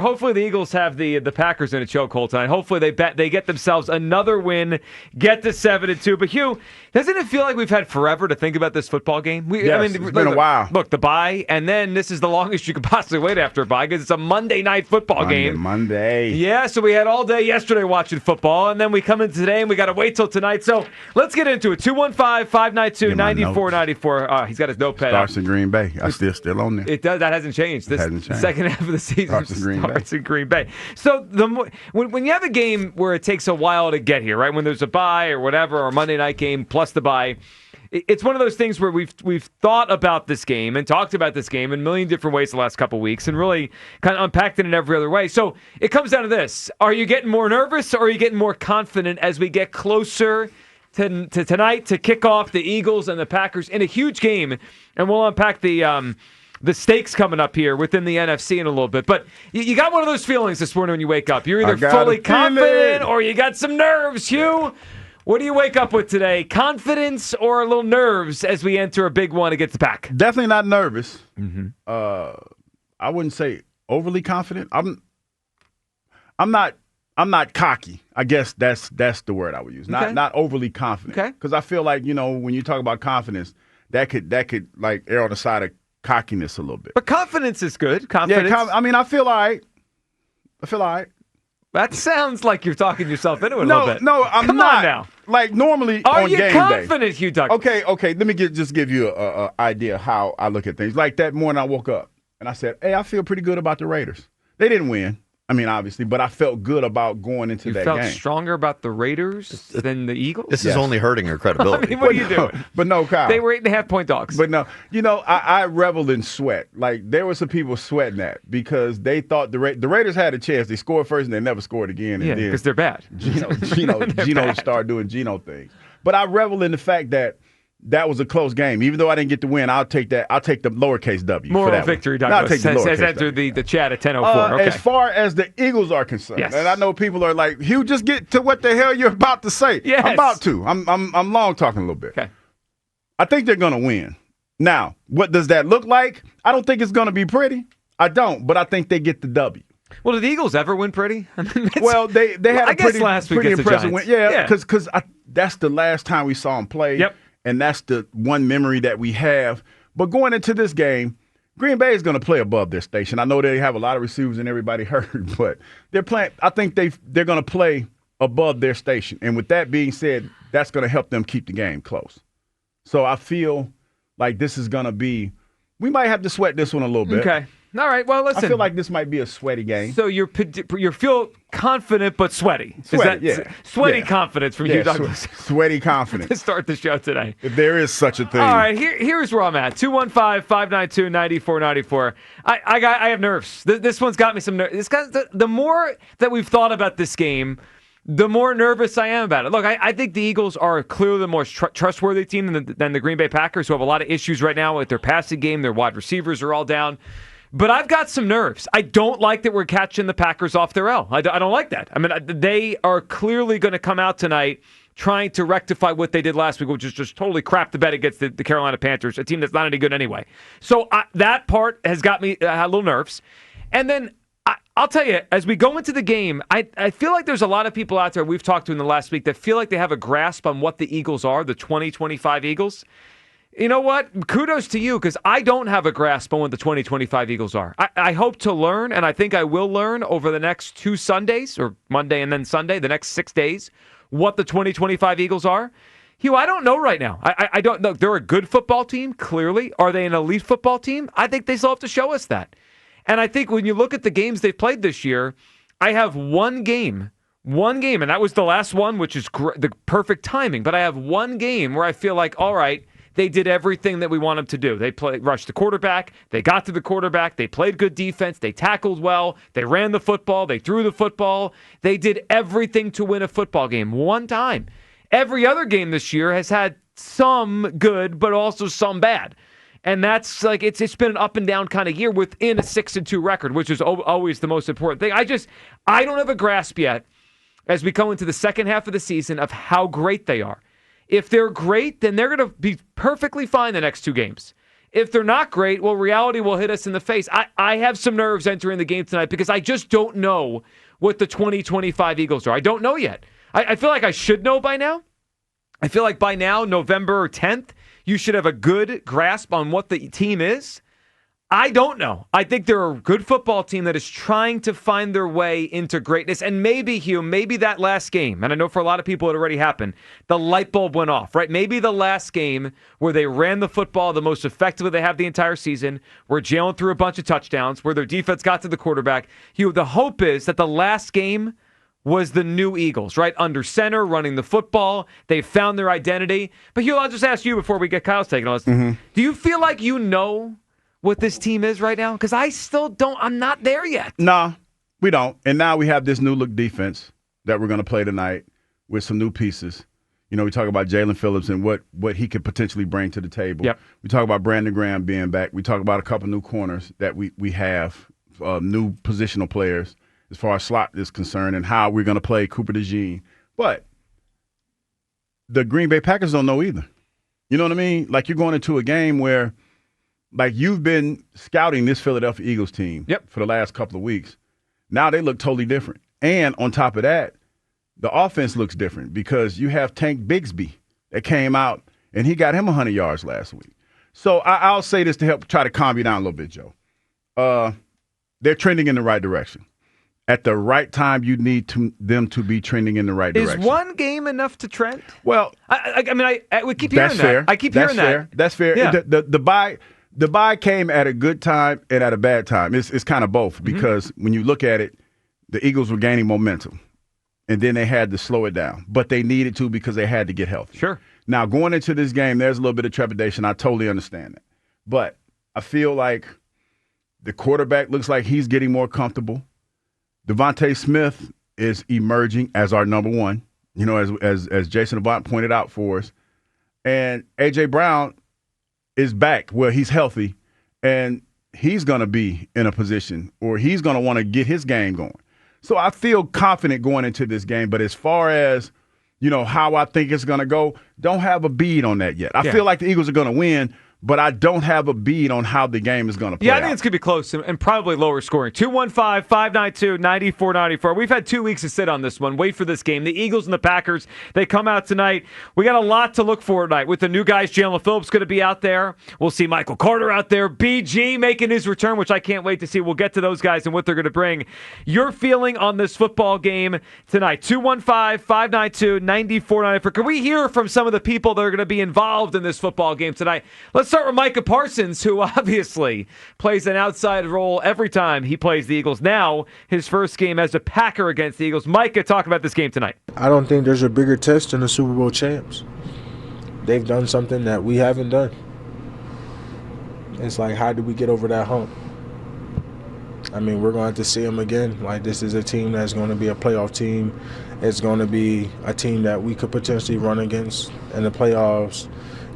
Hopefully the Eagles have the Packers in a chokehold tonight. Hopefully they get themselves another win, get to 7-2. But Hugh, doesn't it feel like we've had forever to think about this football game? It's been a while. Look, the bye, and then this is the longest you could possibly wait after a bye because it's a Monday night football game. Monday. Yeah, so we had all day yesterday watching football, and then we come in today and we got to wait till tonight. So let's get into it. 215-592-9494. He's got his notepad. Starts in Green Bay. I still on there. It does. That hasn't changed. This hasn't changed. Second half of the season starts in Green Bay. So when you have a game where it takes a while to get here, right? When there's a bye or whatever, or a Monday night game plus the bye, it's one of those things where we've thought about this game and talked about this game in a million different ways the last couple of weeks and really kind of unpacked it in every other way. So it comes down to this. Are you getting more nervous or are you getting more confident as we get closer to tonight to kick off the Eagles and the Packers in a huge game? And we'll unpack the stakes coming up here within the NFC in a little bit. But you got one of those feelings this morning when you wake up. You're either fully confident or you got some nerves, Hugh. What do you wake up with today? Confidence or a little nerves as we enter a big one against the Pack? Definitely not nervous. Mm-hmm. I wouldn't say overly confident. I'm not cocky. I guess that's the word I would use. Okay. Not overly confident. Okay. Because I feel like, when you talk about confidence, that could like err on the side of cockiness a little bit. But confidence is good. Confidence. Yeah, I feel all right. That sounds like you're talking yourself into it a little bit. No, I'm Come not. on now. Like normally Are on you game confident, day. Hugh Douglas? Okay. Let me just give you a idea how I look at things. Like that morning I woke up and I said, hey, I feel pretty good about the Raiders. They didn't win. I mean, obviously, but I felt good about going into that game. You felt stronger about the Raiders than the Eagles? This is only hurting your credibility. I mean, what are you doing? But no, Kyle. They were 8.5-point dogs. But no, I reveled in sweat. Like, there were some people sweating that because they thought the Raiders had a chance. They scored first and they never scored again. Yeah, because they're bad. Gino started doing Gino things. But I revel in the fact that was a close game. Even though I didn't get the win, I'll take that. I'll take the lowercase W. Moral for that victory, one. Douglas. I'll take the Says lowercase enter W. the chat at 10:04. Okay. As far as the Eagles are concerned, yes. And I know people are like, Hugh, just get to what the hell you're about to say. Yes. I'm about to. I'm long talking a little bit. Okay. I think they're going to win. Now, what does that look like? I don't think it's going to be pretty. I don't, but I think they get the W. Well, did the Eagles ever win pretty? I mean, they had a pretty impressive win. Yeah, because that's the last time we saw them play. Yep. And that's the one memory that we have. But going into this game, Green Bay is going to play above their station. I know they have a lot of receivers and everybody hurt, but they're playing. I think they're going to play above their station. And with that being said, that's going to help them keep the game close. So I feel like this is going to be – we might have to sweat this one a little bit. Okay. All right. Well, listen. I feel like this might be a sweaty game. So you feel confident but sweaty. Sweaty confidence from you, Douglas. Sweaty confidence. To start the show today. If there is such a thing. All right. Here's where I'm at. 215-592-9494. I have nerves. This one's got me some nerves. The more that we've thought about this game, the more nervous I am about it. Look, I think the Eagles are clearly the more trustworthy team than the Green Bay Packers, who have a lot of issues right now with their passing game. Their wide receivers are all down. But I've got some nerves. I don't like that we're catching the Packers off their L. I don't like that. I mean, they are clearly going to come out tonight trying to rectify what they did last week, which is just totally crap the bet against the Carolina Panthers, a team that's not any good anyway. So that part has got me a little nerves. And then I'll tell you, as we go into the game, I feel like there's a lot of people out there we've talked to in the last week that feel like they have a grasp on what the Eagles are, the 2025 Eagles. You know what? Kudos to you, because I don't have a grasp on what the 2025 Eagles are. I hope to learn, and I think I will learn over the next 2 Sundays, or Monday and then Sunday, the next 6 days, what the 2025 Eagles are. Hugh, I don't know right now. I don't know. They're a good football team, clearly. Are they an elite football team? I think they still have to show us that. And I think when you look at the games they've played this year, I have one game, and that was the last one, which is the perfect timing. But I have one game where I feel like, all right, they did everything that we want them to do. They rushed the quarterback. They got to the quarterback. They played good defense. They tackled well. They ran the football. They threw the football. They did everything to win a football game one time. Every other game this year has had some good, but also some bad. And that's like it's been an up and down kind of year within a 6-2 record, which is always the most important thing. I don't have a grasp yet as we go into the second half of the season of how great they are. If they're great, then they're going to be perfectly fine the next 2 games. If they're not great, well, reality will hit us in the face. I have some nerves entering the game tonight because I just don't know what the 2025 Eagles are. I don't know yet. I feel like I should know by now. I feel like by now, November 10th, you should have a good grasp on what the team is. I don't know. I think they're a good football team that is trying to find their way into greatness. And maybe, Hugh, maybe that last game, and I know for a lot of people it already happened, the light bulb went off, right? Maybe the last game where they ran the football the most effectively they have the entire season, where Jalen threw a bunch of touchdowns, where their defense got to the quarterback. Hugh, the hope is that the last game was the new Eagles, right? Under center, running the football. They found their identity. But Hugh, I'll just ask you before we get Kyle's taking on this. Do you feel like you know what this team is right now? Because I still don't. I'm not there yet. No, we don't. And now we have this new look defense that we're going to play tonight with some new pieces. You know, we talk about Jalen Phillips and what he could potentially bring to the table. Yep. We talk about Brandon Graham being back. We talk about a couple new corners that we have, new positional players as far as slot is concerned, and how we're going to play Cooper DeJean. But the Green Bay Packers don't know either. You know what I mean? Like, you're going into a game where, like, you've been scouting this Philadelphia Eagles team for the last couple of weeks. Now they look totally different. And on top of that, the offense looks different because you have Tank Bigsby that came out, and he got him 100 yards last week. So I'll say this to help try to calm you down a little bit, Joe. They're trending in the right direction. At the right time, you need them to be trending in the right direction. Is one game enough to trend? Well, I mean, we keep hearing that's fair. that. I keep hearing that. That's fair. Yeah. The bye came at a good time and at a bad time. It's kind of both because when you look at it, the Eagles were gaining momentum, and then they had to slow it down. But they needed to because they had to get healthy. Sure. Now, going into this game, there's a little bit of trepidation. I totally understand that. But I feel like the quarterback looks like he's getting more comfortable. Devontae Smith is emerging as our number one, you know, as Jason Avant pointed out for us. And A.J. Brown is back where he's healthy, and he's going to be in a position, or he's going to want to get his game going. So I feel confident going into this game. But as far as, you know, how I think it's going to go, don't have a bead on that yet. I feel like the Eagles are going to win, but I don't have a bead on how the game is going to play out. I think it's going to be close and probably lower scoring. 215-592-9494. We've had 2 weeks to sit on this one. Wait for this game. The Eagles and the Packers, they come out tonight. We got a lot to look for tonight with the new guys. Jalen Phillips going to be out there. We'll see Michael Carter out there. BG making his return, which I can't wait to see. We'll get to those guys and what they're going to bring. Your feeling on this football game tonight. 215-592-9494. Can we hear from some of the people that are going to be involved in this football game tonight? Let's start with Micah Parsons, who obviously plays an outside role every time he plays the Eagles. Now, his first game as a Packer against the Eagles. Micah, talk about this game tonight. I don't think there's a bigger test than the Super Bowl champs. They've done something that we haven't done. It's like, how do we get over that hump? I mean, we're going to have to see them again. Like, this is a team that's going to be a playoff team. It's going to be a team that we could potentially run against in the playoffs.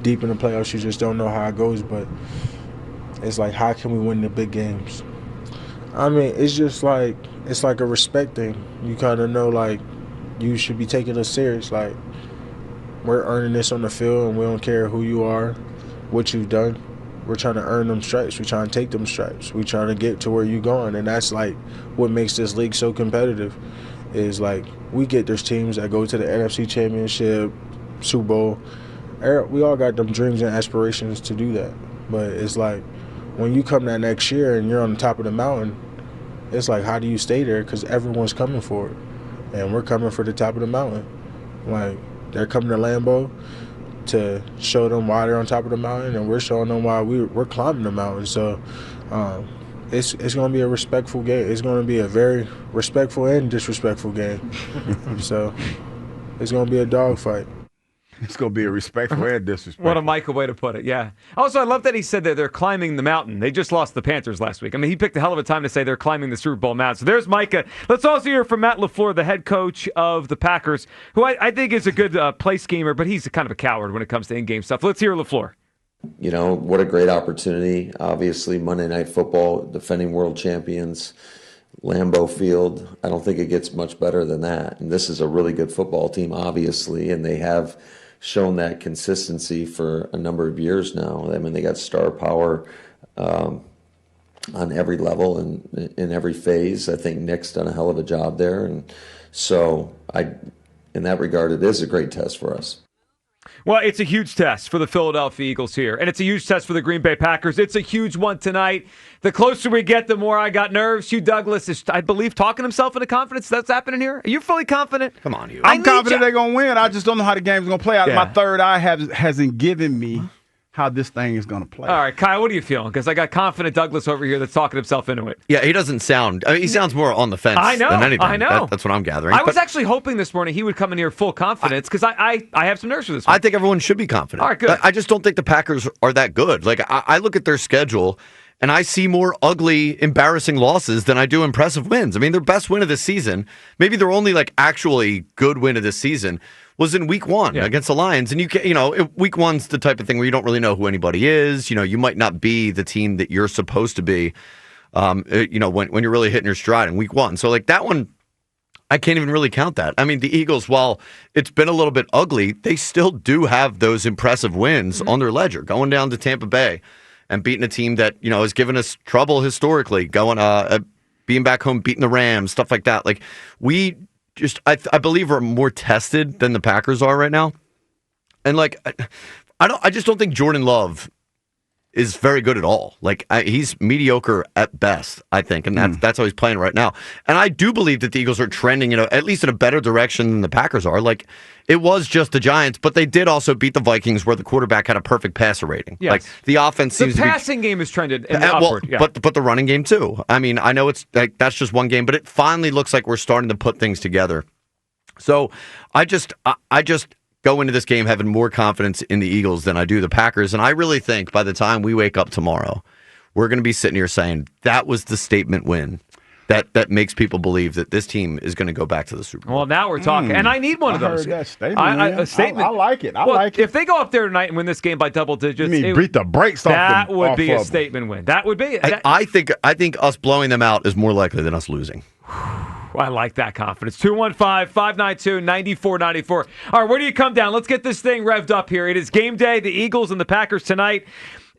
Deep in the playoffs, you just don't know how it goes, but it's like, how can we win the big games? I mean, it's just like, it's like a respect thing. You kind of know, like, you should be taking us serious. Like, we're earning this on the field, and we don't care who you are, what you've done. We're trying to earn them stripes. We're trying to take them stripes. We're trying to get to where you're going, and that's, like, what makes this league so competitive is, like, there's teams that go to the NFC Championship, Super Bowl. We all got them dreams and aspirations to do that. But it's like, when you come that next year and you're on the top of the mountain, it's like, how do you stay there? Because everyone's coming for it. And we're coming for the top of the mountain. Like, they're coming to Lambeau to show them why they're on top of the mountain, and we're showing them why we're climbing the mountain. So it's going to be a respectful game. It's going to be a very respectful and disrespectful game. So it's going to be a dogfight. It's going to be a respectful and disrespectful. What a Michael way to put it, yeah. Also, I love that he said that they're climbing the mountain. They just lost the Panthers last week. I mean, he picked a hell of a time to say they're climbing the Super Bowl mountain. So there's Micah. Let's also hear from Matt LaFleur, the head coach of the Packers, who I think is a good play schemer, but he's kind of a coward when it comes to in-game stuff. Let's hear LaFleur. You know, what a great opportunity. Obviously, Monday Night Football, defending world champions, Lambeau Field. I don't think it gets much better than that. And this is a really good football team, obviously, and they have shown that consistency for a number of years now. I mean, they got star power on every level and in every phase. I think Nick's done a hell of a job there. And so in that regard, it is a great test for us. Well, it's a huge test for the Philadelphia Eagles here, and it's a huge test for the Green Bay Packers. It's a huge one tonight. The closer we get, the more I got nerves. Hugh Douglas is, I believe, talking himself into confidence. That's happening here. Are you fully confident? Come on, Hugh. I'm confident they're going to win. I just don't know how the game's going to play out. Yeah. My third eye hasn't given me how this thing is going to play. All right, Kyle, what are you feeling? Because I got confident Douglas over here that's talking himself into it. Yeah, he doesn't sound. I mean, he sounds more on the fence than anything. I know. That's what I'm gathering. I was actually hoping this morning he would come in here full confidence because I have some nerves for this one. I think everyone should be confident. All right, good. I just don't think the Packers are that good. Like, I look at their schedule, and I see more ugly, embarrassing losses than I do impressive wins. I mean, their best win of this season, maybe their only actually good win of this season, was in week 1 against the Lions. And week 1's the type of thing where you don't really know who anybody is. You might not be the team that you're supposed to be, when you're really hitting your stride in week 1. So that one, I can't even really count that. I mean, the Eagles, while it's been a little bit ugly, they still do have those impressive wins on their ledger, going down to Tampa Bay and beating a team that, has given us trouble historically, being back home, beating the Rams, stuff like that. I believe we're more tested than the Packers are right now. And I just don't think Jordan Love is very good at all. He's mediocre at best, I think, and that's how he's playing right now. And I do believe that the Eagles are trending, at least in a better direction than the Packers are. It was just the Giants, but they did also beat the Vikings, where the quarterback had a perfect passer rating. Yes. The offense seems to be... The passing game has trended in the upward. Yeah. But the running game too. I mean, I know it's that's just one game, but it finally looks like we're starting to put things together. So I just go into this game having more confidence in the Eagles than I do the Packers. And I really think by the time we wake up tomorrow, we're going to be sitting here saying that was the statement win that makes people believe that this team is going to go back to the Super Bowl. Well, now we're talking. And I need one of those. Heard that statement. A statement. I like it. I like it. If they go up there tonight and win this game by double digits, beat the brakes off them. That would be a statement win. That would be. I think us blowing them out is more likely than us losing. I like that confidence. 215-592-9494. All right, where do you come down? Let's get this thing revved up here. It is game day. The Eagles and the Packers tonight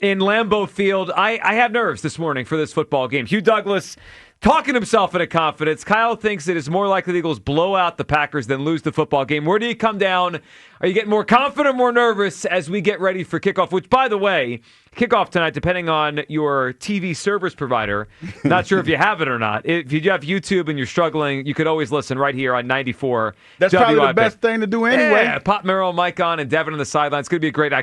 in Lambeau Field. I have nerves this morning for this football game. Hugh Douglas talking himself into confidence. Kyle thinks it is more likely the Eagles blow out the Packers than lose the football game. Where do you come down? Are you getting more confident or more nervous as we get ready for kickoff? Which, by the way, kickoff tonight, depending on your TV service provider. Not sure if you have it or not. If you have YouTube and you're struggling, you could always listen right here on 94. That's WIP. probably the best thing to do anyway. Yeah, Pop Merrill, Mike on, and Devin on the sidelines. It's going to be a great